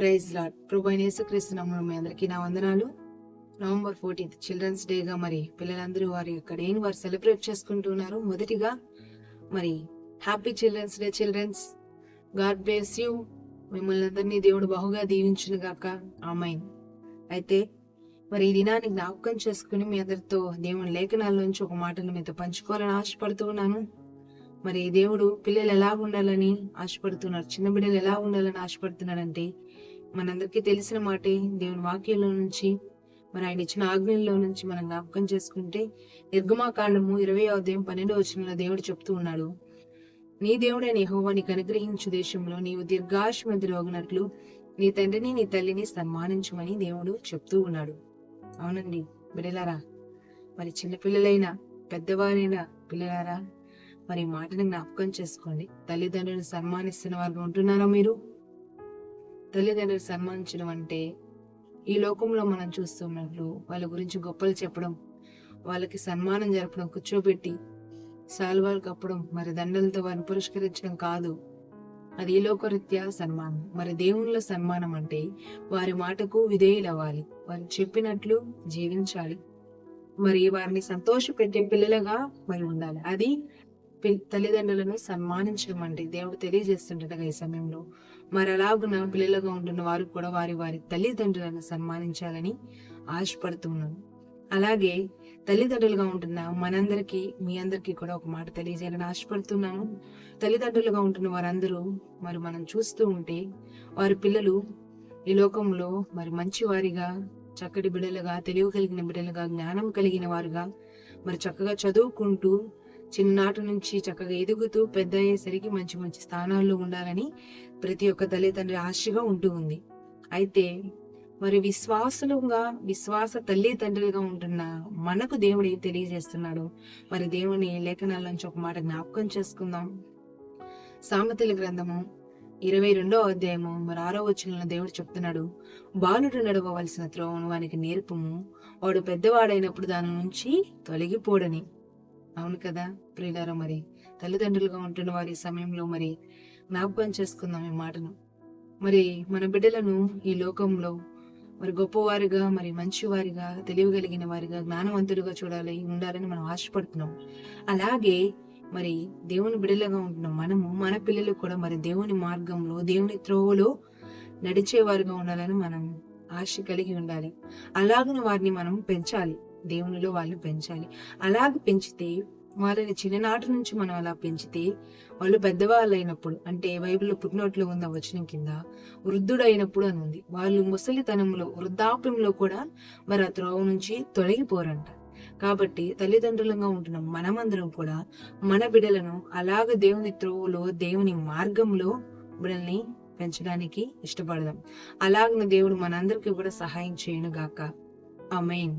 Praise lord. ప్రభు అయిన యేసుక్రీస్తు నామములో మీ అందరికీ నా వందనాలు. నవంబర్ 14 చిల్డ్రన్స్ డేగా మరి పిల్లలందరూ వారి యొక్క డేని వారు సెలబ్రేట్ చేసుకుంటున్నారు. మొదటిగా మరి happy children's day children's. God bless you. మిమ్మల్ని అందరినీ దేవుడు బహుగా దీవించును గాక. ఆమేన్. అయితే మరి ఈ దినాన్ని జ్ఞాపకం చేసుకుని మీ అందరితో దేవుని లేఖనాల నుంచి ఒక మాటను మీతో పంచుకోవాలని ఆశపడుతూ ఉన్నాను. మరి దేవుడు పిల్లలు ఎలా ఉండాలని ఆశపడుతున్నారు, చిన్న బిడ్డలు ఎలా ఉండాలని ఆశపడుతున్నాడంటే మనందరికీ తెలిసిన మాటే. దేవుని వాక్యంలో నుంచి మరి ఆయన ఇచ్చిన ఆజ్ఞల్లో నుంచి మనం జ్ఞాపకం చేసుకుంటే నిర్గమాకాండము 20:12 దేవుడు చెప్తూ ఉన్నాడు, నీ దేవుడైన యెహోవా నీకు అనుగ్రహించు దేశంలో నీవు దీర్ఘాయుష్మంతుడగునట్లు నీ తండ్రిని నీ తల్లిని సన్మానించమని దేవుడు చెప్తూ ఉన్నాడు. అవునండి బిడ్డలారా, మరి చిన్నపిల్లలైనా పెద్దవారైనా పిల్లలారా, మరి మాటని జ్ఞాపకం చేసుకోండి. తల్లిదండ్రులను సన్మానిస్తున్న వారు ఉంటున్నారా మీరు? తల్లిదండ్రులు సన్మానించడం అంటే ఈ లోకంలో మనం చూస్తున్నట్లు వాళ్ళ గురించి గొప్పలు చెప్పడం, వాళ్ళకి సన్మానం జరపడం, కూర్చోబెట్టి శాలువాలు కప్పడం, మరి దండలతో వారిని పురస్కరించడం కాదు. అది ఈ లోకరీత్యా సన్మానం. మరి దేవునిలో సన్మానం అంటే వారి మాటకు విధేయులు అవ్వాలి, వారు చెప్పినట్లు జీవించాలి, మరి వారిని సంతోష పెట్టే పిల్లలుగా మరి ఉండాలి. అది తల్లిదండ్రులను సన్మానించడం అంటే దేవుడు తెలియజేస్తుంటగా ఈ సమయంలో. మరి అలాగున పిల్లలుగా ఉంటున్న వారు కూడా వారి వారి తల్లిదండ్రులను సన్మానించాలని ఆశపడుతున్నాను. అలాగే తల్లిదండ్రులుగా ఉంటున్న మనందరికీ మీ అందరికీ కూడా ఒక మాట తెలియజేయాలని ఆశపడుతున్నాను. తల్లిదండ్రులుగా ఉంటున్న వారందరూ మరి మనం చూస్తూ ఉంటే వారి పిల్లలు ఈ లోకంలో మరి మంచి వారిగా, చక్కటి బిడ్డలుగా, తెలివి కలిగిన బిడ్డలుగా, జ్ఞానం కలిగిన వారుగా మరి చక్కగా చదువుకుంటూ చిన్ననాటి నుంచి చక్కగా ఎదుగుతూ పెద్ద అయ్యేసరికి మంచి మంచి స్థానాల్లో ఉండాలని ప్రతి ఒక్క తల్లిదండ్రి ఆశగా ఉంటూ ఉంది. అయితే మరి విశ్వాస తల్లిదండ్రులుగా ఉంటున్న మనకు దేవుడు ఏం తెలియజేస్తున్నాడు? మరి దేవుని లేఖనాల నుంచి ఒక మాట జ్ఞాపకం చేసుకుందాం. సామెతల గ్రంథము 22 మరి 6 దేవుడు చెప్తున్నాడు, బాలుడు నడవవలసిన త్రోవను వానికి నేర్పుము, వాడు పెద్దవాడైనప్పుడు దాని నుంచి తొలగిపోడని. అవును కదా ప్రియులారా, మరి తల్లిదండ్రులుగా ఉంటున్న వారి సమయంలో మరి జ్ఞాపకం చేసుకుందాం ఈ మాటను. మరి మన బిడ్డలను ఈ లోకంలో మరి గొప్పవారిగా, మరి మంచివారిగా, తెలియగలిగిన వారిగా, జ్ఞానవంతులుగా ఉండాలని మనం ఆశపడుతున్నాం. అలాగే మరి దేవుని బిడ్డలుగా ఉంటున్న మనము మన పిల్లలు కూడా మరి దేవుని మార్గంలో, దేవుని త్రోవలో నడిచేవారుగా ఉండాలని మనం ఆశ కలిగి ఉండాలి. అలాగని వారిని మనం పెంచాలి, దేవునిలో వాళ్ళని పెంచాలి. అలాగ పెంచితే, వారిని చిన్ననాటి నుంచి మనం అలా పెంచితే వాళ్ళు పెద్దవాళ్ళు అయినప్పుడు, అంటే బైబిల్లో పుట్టినట్లు ఉన్న వచనం కింద వృద్ధుడైనప్పుడు అని ఉంది, వాళ్ళు ముసలితనంలో, వృద్ధాప్యంలో కూడా మరి ఆ త్రోవ నుంచి తొలగిపోరంట. కాబట్టి తల్లిదండ్రులుగా ఉంటున్న మనమందరం కూడా మన బిడ్డలను అలాగ దేవుని త్రోవలో, దేవుని మార్గంలో బిడ్డల్ని పెంచడానికి ఇష్టపడదాం. అలాగనే దేవుడు మనందరికీ కూడా సహాయం చేయను గాక. ఆమేన్.